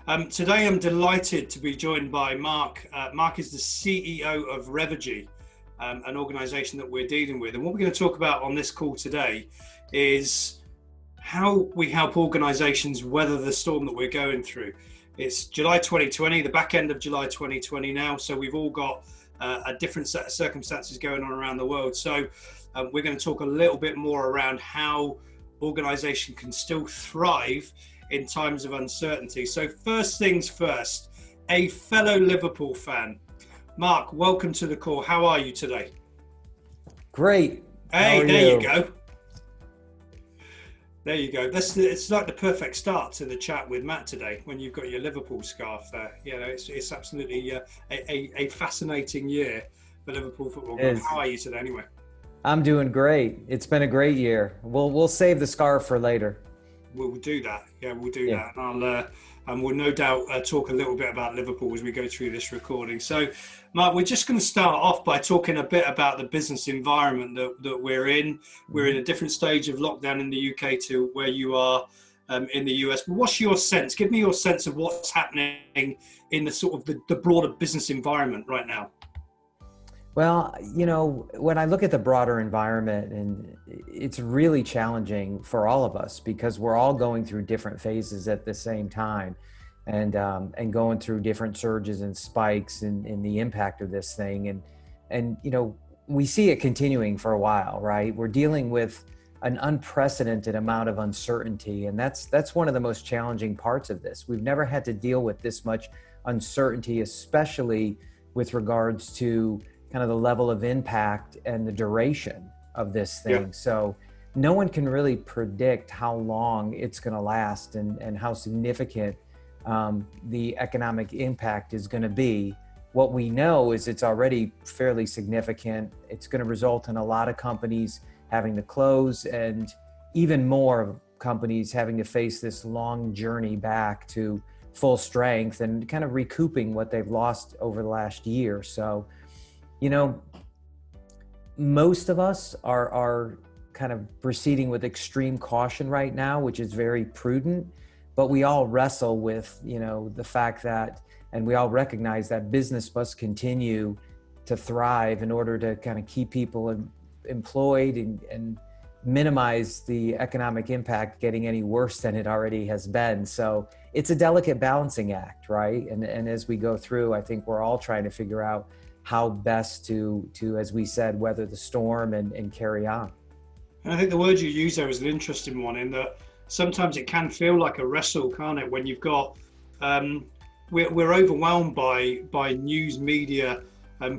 Today I'm delighted to be joined by Mark. Mark is the CEO of Revegy, an organisation that we're dealing with. And what we're going to talk about on this call today is how we help organisations weather the storm that we're going through. It's July 2020, the back end of July 2020 now, so we've all got a different set of circumstances going on around the world. So we're going to talk a little bit more around how organisations can still thrive in times of uncertainty. So first things first, a fellow Liverpool fan. Mark, welcome to the call. How are you today? Great. Hey, there you go. There you go. It's like the perfect start to the chat with Matt today when you've got your Liverpool scarf there. You know, it's absolutely a fascinating year for Liverpool football. How are you today anyway? I'm doing great. It's been a great year. We'll save the scarf for later. We'll do that. Yeah, we'll do that. And we'll no doubt talk a little bit about Liverpool as we go through this recording. So, Mark, we're just going to start off by talking a bit about the business environment that we're in. We're in a different stage of lockdown in the UK to where you are in the US. But what's your sense? Give me your sense of what's happening in the sort of the broader business environment right now. Well, you know, when I look at the broader environment, and it's really challenging for all of us because we're all going through different phases at the same time and going through different surges and spikes in the impact of this thing. And, you know, we see it continuing for a while, right? We're dealing with an unprecedented amount of uncertainty. And that's one of the most challenging parts of this. We've never had to deal with this much uncertainty, especially with regards to kind of the level of impact and the duration of this thing. Yeah. So no one can really predict how long it's going to last and how significant the economic impact is going to be. What we know is it's already fairly significant. It's going to result in a lot of companies having to close and even more companies having to face this long journey back to full strength and kind of recouping what they've lost over the last year. So, you know, most of us are kind of proceeding with extreme caution right now, which is very prudent, but we all wrestle with, you know, the fact that, and we all recognize that business must continue to thrive in order to kind of keep people employed and minimize the economic impact getting any worse than it already has been. So it's a delicate balancing act, right? And as we go through, I think we're all trying to figure out how best to, as we said, weather the storm and carry on. And I think the word you use there is an interesting one in that sometimes it can feel like a wrestle, can't it? When you've got, we're overwhelmed by news media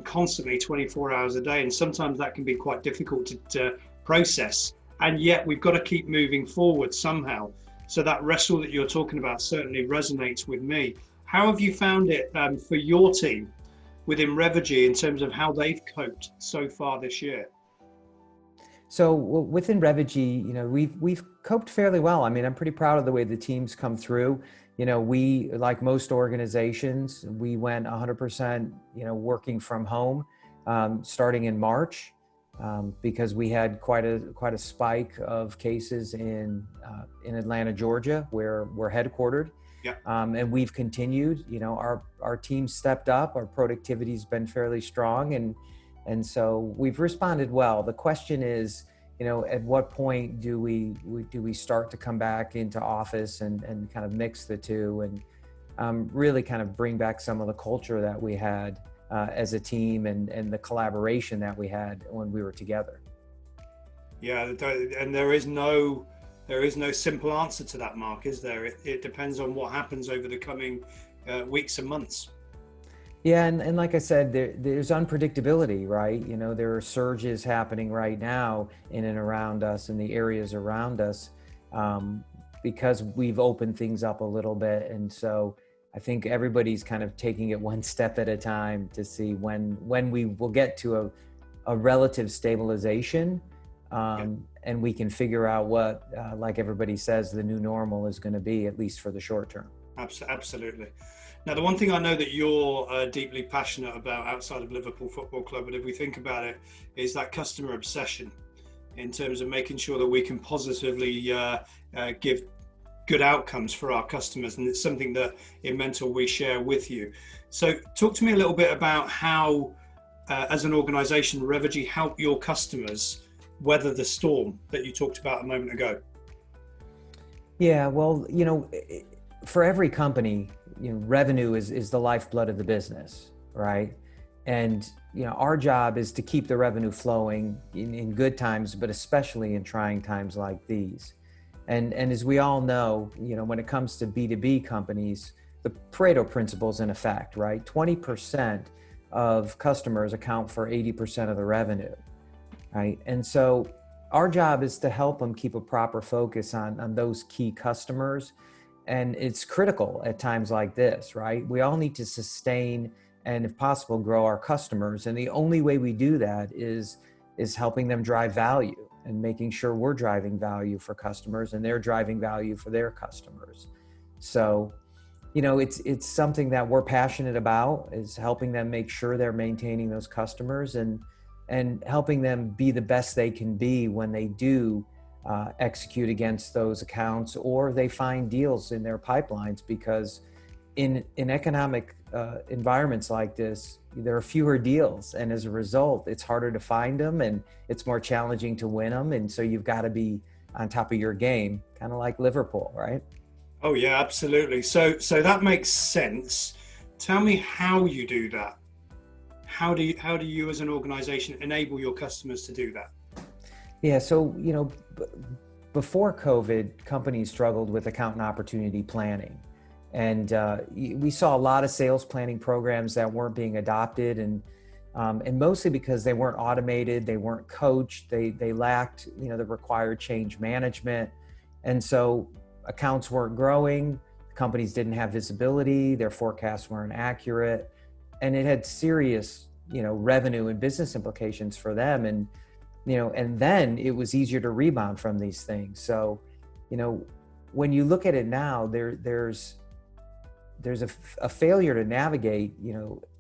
constantly 24 hours a day. And sometimes that can be quite difficult to process. And yet we've got to keep moving forward somehow. So that wrestle that you're talking about certainly resonates with me. How have you found it for your team within Revegy in terms of how they've coped so far this year? So within Revegy, you know, we've coped fairly well. I mean, I'm pretty proud of the way the team's come through. You know, we, like most organizations, we went 100%, you know, working from home starting in March because we had quite a spike of cases in Atlanta, Georgia, where we're headquartered. Yeah. And we've continued, you know, our team stepped up, our productivity's been fairly strong. And so we've responded well. The question is, you know, at what point do we start to come back into office and kind of mix the two and really kind of bring back some of the culture that we had as a team and the collaboration that we had when we were together. Yeah, and there is no simple answer to that, Mark, is there? It depends on what happens over the coming weeks and months. Yeah, and like I said, there's unpredictability, right? You know, there are surges happening right now in and around us, in the areas around us, because we've opened things up a little bit. And so I think everybody's kind of taking it one step at a time to see when we will get to a relative stabilization. And we can figure out what, like everybody says, the new normal is going to be, at least for the short term. Absolutely. Now, the one thing I know that you're deeply passionate about outside of Liverpool Football Club, but if we think about it, is that customer obsession in terms of making sure that we can positively give good outcomes for our customers, and it's something that in Mentor we share with you. So talk to me a little bit about how, as an organization, Revergy help your customers weather the storm that you talked about a moment ago. Yeah, well, for every company, revenue is the lifeblood of the business, right? And our job is to keep the revenue flowing in good times, but especially in trying times like these. And as we all know, when it comes to B2B companies, the Pareto principle is in effect, right? 20% of customers account for 80% of the revenue, right? And so our job is to help them keep a proper focus on those key customers. And it's critical at times like this, right? We all need to sustain and, if possible, grow our customers. And the only way we do that is helping them drive value and making sure we're driving value for customers and they're driving value for their customers. So, it's something that we're passionate about, is helping them make sure they're maintaining those customers and helping them be the best they can be when they do execute against those accounts, or they find deals in their pipelines, because in economic environments like this, there are fewer deals, and as a result, it's harder to find them and it's more challenging to win them. And so you've got to be on top of your game, kind of like Liverpool, right? Oh yeah, absolutely. So that makes sense. Tell me how you do that. How do you as an organization enable your customers to do that? Yeah, so before COVID, companies struggled with account and opportunity planning. And we saw a lot of sales planning programs that weren't being adopted, and mostly because they weren't automated, they weren't coached, they lacked the required change management. And so accounts weren't growing, companies didn't have visibility, their forecasts weren't accurate, and it had serious revenue and business implications for them. And and then it was easier to rebound from these things. So when you look at it now, there's a failure to navigate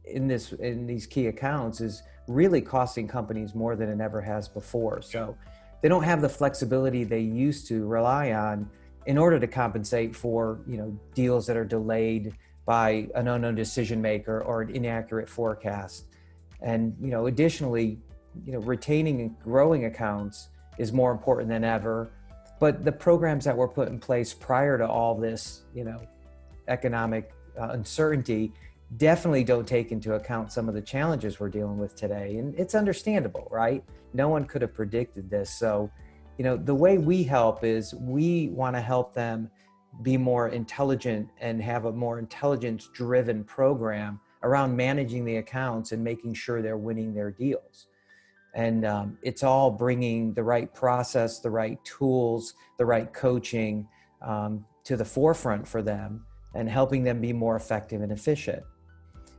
in these key accounts is really costing companies more than it ever has before. So they don't have the flexibility they used to rely on in order to compensate for deals that are delayed by an unknown decision maker or an inaccurate forecast. And additionally, retaining and growing accounts is more important than ever. But the programs that were put in place prior to all this economic uncertainty definitely don't take into account some of the challenges we're dealing with today. And it's understandable, right? No one could have predicted this. So the way we help is we want to help them be more intelligent and have a more intelligence-driven program around managing the accounts and making sure they're winning their deals. And it's all bringing the right process, the right tools, the right coaching to the forefront for them and helping them be more effective and efficient.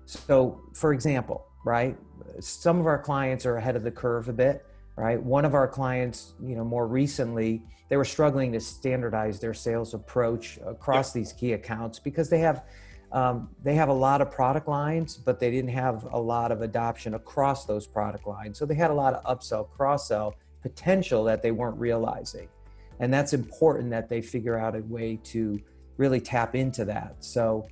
So, for example, right, some of our clients are ahead of the curve a bit. Right. One of our clients, more recently, they were struggling to standardize their sales approach across these key accounts because they have a lot of product lines, but they didn't have a lot of adoption across those product lines. So they had a lot of upsell, cross-sell potential that they weren't realizing. And that's important that they figure out a way to really tap into that. So,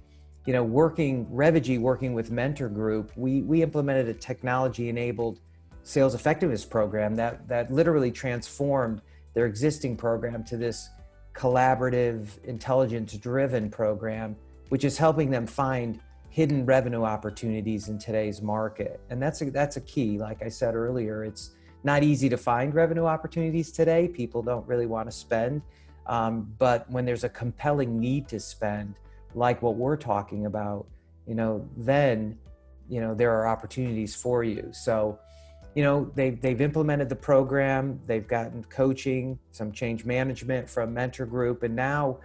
Revergy working with Mentor Group, we implemented a technology-enabled sales effectiveness program that literally transformed their existing program to this collaborative, intelligence-driven program, which is helping them find hidden revenue opportunities in today's market. And that's a key. Like I said earlier, it's not easy to find revenue opportunities today. People don't really want to spend. But when there's a compelling need to spend, like what we're talking about, then, there are opportunities for you. So, they've implemented the program, they've gotten coaching, some change management from Mentor Group, and now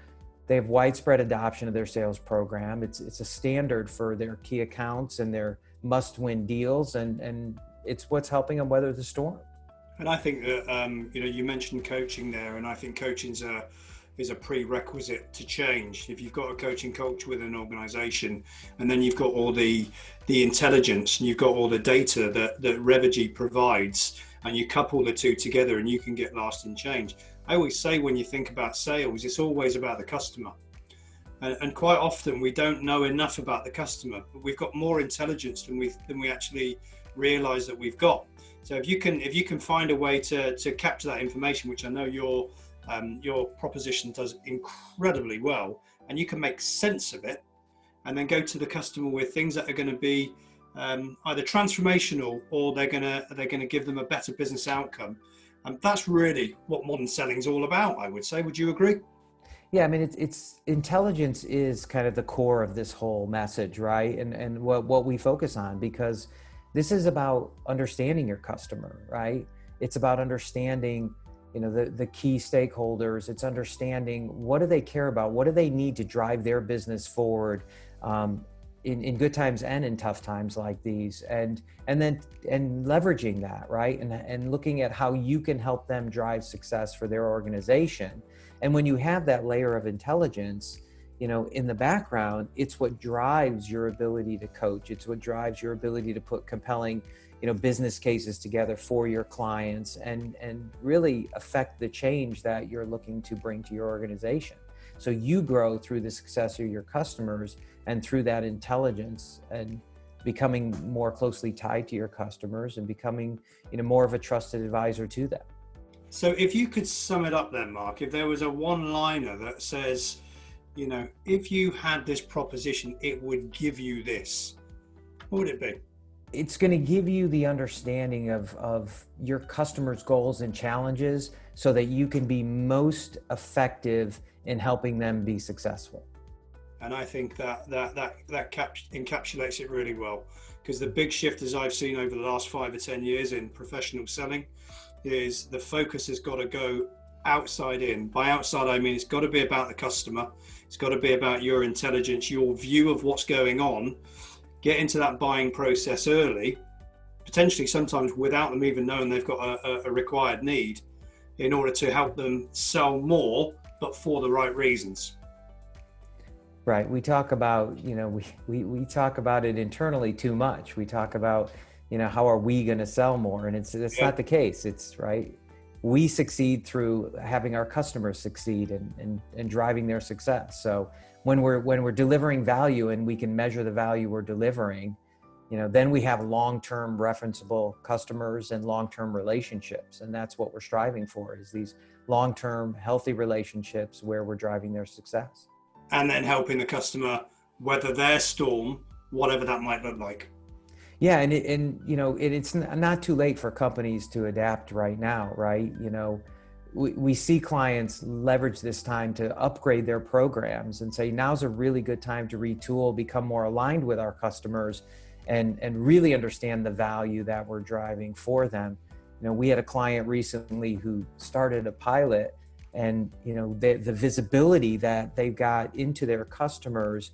they have widespread adoption of their sales program. It's a standard for their key accounts and their must-win deals, and it's what's helping them weather the storm. And I think that you mentioned coaching there, and I think coaching is a prerequisite to change. If you've got a coaching culture within an organization, and then you've got all the intelligence and you've got all the data that Revergy provides, and you couple the two together, and you can get lasting change. I always say when you think about sales, it's always about the customer. And quite often we don't know enough about the customer, but we've got more intelligence than we actually realize that we've got. So if you can find a way to capture that information, which I know your proposition does incredibly well, and you can make sense of it, and then go to the customer with things that are going to be either transformational or they're going to give them a better business outcome. And that's really what modern selling is all about, I would say. Would you agree? Yeah, I mean, it's intelligence is kind of the core of this whole message, right? And what we focus on, because this is about understanding your customer, right? It's about understanding, the key stakeholders. It's understanding what do they care about, what do they need to drive their business forward, in good times and in tough times like these, and leveraging that, right? And looking at how you can help them drive success for their organization. And when you have that layer of intelligence, in the background, it's what drives your ability to coach. It's what drives your ability to put compelling, business cases together for your clients and really affect the change that you're looking to bring to your organization. So you grow through the success of your customers and through that intelligence and becoming more closely tied to your customers and becoming, more of a trusted advisor to them. So if you could sum it up then, Mark, if there was a one-liner that says, if you had this proposition, it would give you this, what would it be? It's going to give you the understanding of your customers' goals and challenges so that you can be most effective in helping them be successful. And I think that encapsulates it really well, because the big shift, as I've seen over the last 5 or 10 years in professional selling, is the focus has got to go outside in. By outside, I mean it's got to be about the customer. It's got to be about your intelligence, your view of what's going on. Get into that buying process early, potentially sometimes without them even knowing they've got a required need, in order to help them sell more, but for the right reasons. Right. We talk about, we talk about it internally too much. We talk about, how are we going to sell more? And it's not the case. It's right. We succeed through having our customers succeed and driving their success. So when we're delivering value and we can measure the value we're delivering, then we have long-term referenceable customers and long-term relationships. And that's what we're striving for, is these long-term healthy relationships where we're driving their success. And then helping the customer weather their storm, whatever that might look like. Yeah, and it's not too late for companies to adapt right now, right? We see clients leverage this time to upgrade their programs and say, now's a really good time to retool, become more aligned with our customers and really understand the value that we're driving for them. We had a client recently who started a pilot, and the visibility that they've got into their customers,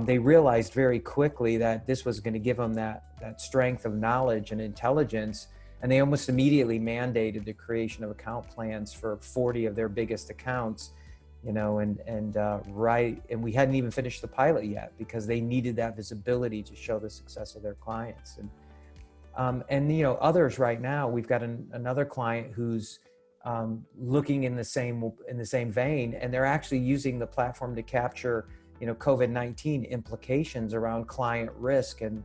they realized very quickly that this was going to give them that strength of knowledge and intelligence, and they almost immediately mandated the creation of account plans for 40 of their biggest accounts, and we hadn't even finished the pilot yet because they needed that visibility to show the success of their clients. And others right now, we've got another client who's looking in the same vein, and they're actually using the platform to capture COVID-19 implications around client risk and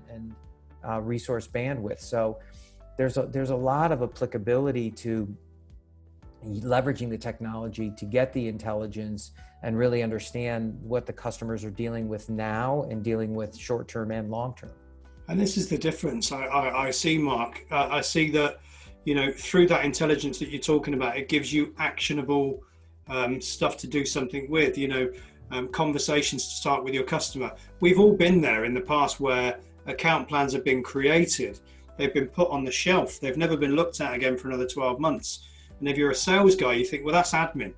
resource bandwidth. So there's a lot of applicability to leveraging the technology to get the intelligence and really understand what the customers are dealing with now and dealing with short-term and long-term. And this is the difference I see, Mark. I see that, through that intelligence that you're talking about, it gives you actionable stuff to do something with, conversations to start with your customer. We've all been there in the past where account plans have been created. They've been put on the shelf. They've never been looked at again for another 12 months. And if you're a sales guy, you think, well, that's admin.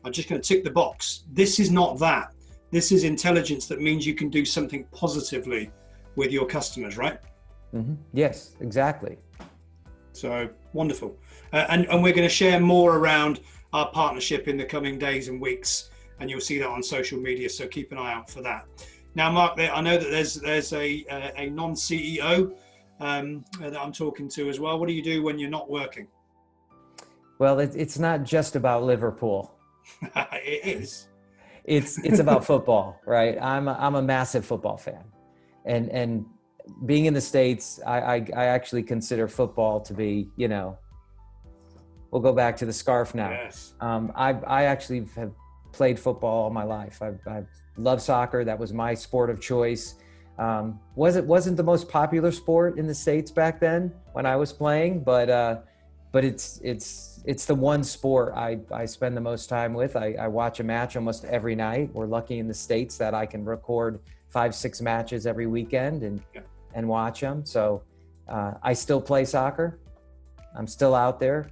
I'm just going to tick the box. This is not that. This is intelligence that means you can do something positively with your customers, right? Mm-hmm. Yes, exactly. So wonderful. And we're going to share more around our partnership in the coming days and weeks, and you'll see that on social media. So keep an eye out for that. Now, Mark, I know that there's a non-CEO that I'm talking to as well. What do you do when you're not working? Well, it's not just about Liverpool. It is. It's about football, right? I'm a massive football fan, and being in the States, I actually consider football to be, we'll go back to the scarf now. Yes. I actually have played football all my life. I love soccer. That was my sport of choice. Wasn't the most popular sport in the States back then when I was playing, but it's the one sport I spend the most time with. I watch a match almost every night. We're lucky in the States that I can record 5-6 matches every weekend and watch them. So I still play soccer. I'm still out there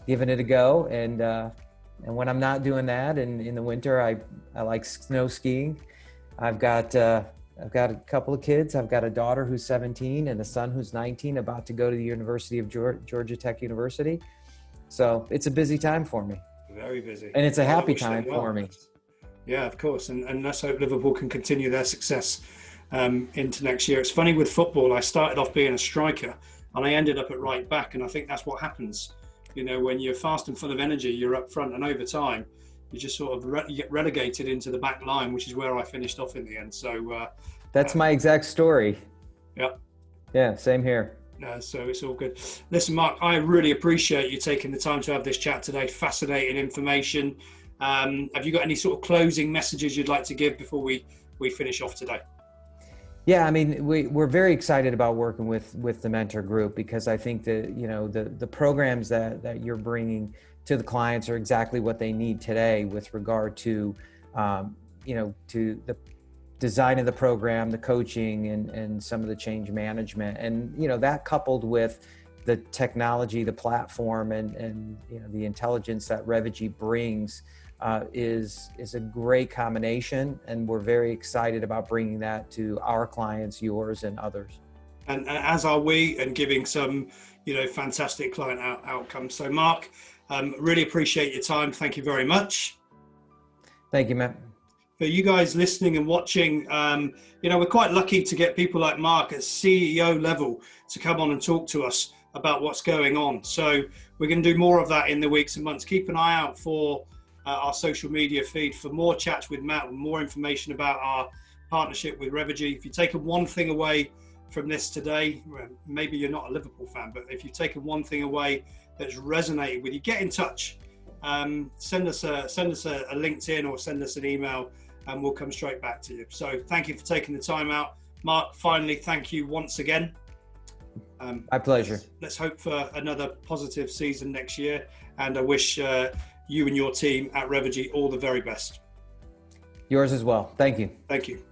giving it a go. And when I'm not doing that, and in the winter, I like snow skiing. I've got a couple of kids. I've got a daughter who's 17 and a son who's 19, about to go to the University of Georgia Tech University. So it's a busy time for me. Very busy. And it's a happy time for me. Yeah, of course. And let's hope Liverpool can continue their success into next year. It's funny with football, I started off being a striker and I ended up at right back. And I think that's what happens. When you're fast and full of energy, you're up front, and over time, you just sort of you get relegated into the back line, which is where I finished off in the end. So that's my exact story. Yeah, same here. So it's all good. Listen, Mark, I really appreciate you taking the time to have this chat today. Fascinating information. Have you got any sort of closing messages you'd like to give before we finish off today? Yeah, I mean, we're very excited about working with the mentor group, because I think that, the programs that you're bringing to the clients are exactly what they need today with regard to, to the design of the program, the coaching, and some of the change management. And, that coupled with the technology, the platform, and the intelligence that Revegy brings is a great combination. And we're very excited about bringing that to our clients, yours, and others. And as are we, and giving some, fantastic client outcomes. So Mark, really appreciate your time. Thank you very much. Thank you, Matt. For you guys listening and watching, we're quite lucky to get people like Mark at CEO level to come on and talk to us about what's going on. So we're going to do more of that in the weeks and months. Keep an eye out for our social media feed for more chats with Matt, and more information about our partnership with Revegy. If you've taken one thing away from this today, maybe you're not a Liverpool fan, but if you've taken one thing away that's resonated with you, get in touch. Send us a LinkedIn or send us an email, and we'll come straight back to you. So thank you for taking the time out. Mark, finally, thank you once again. My pleasure. Let's hope for another positive season next year, and I wish you and your team at Revegy all the very best. Yours as well. Thank you. Thank you.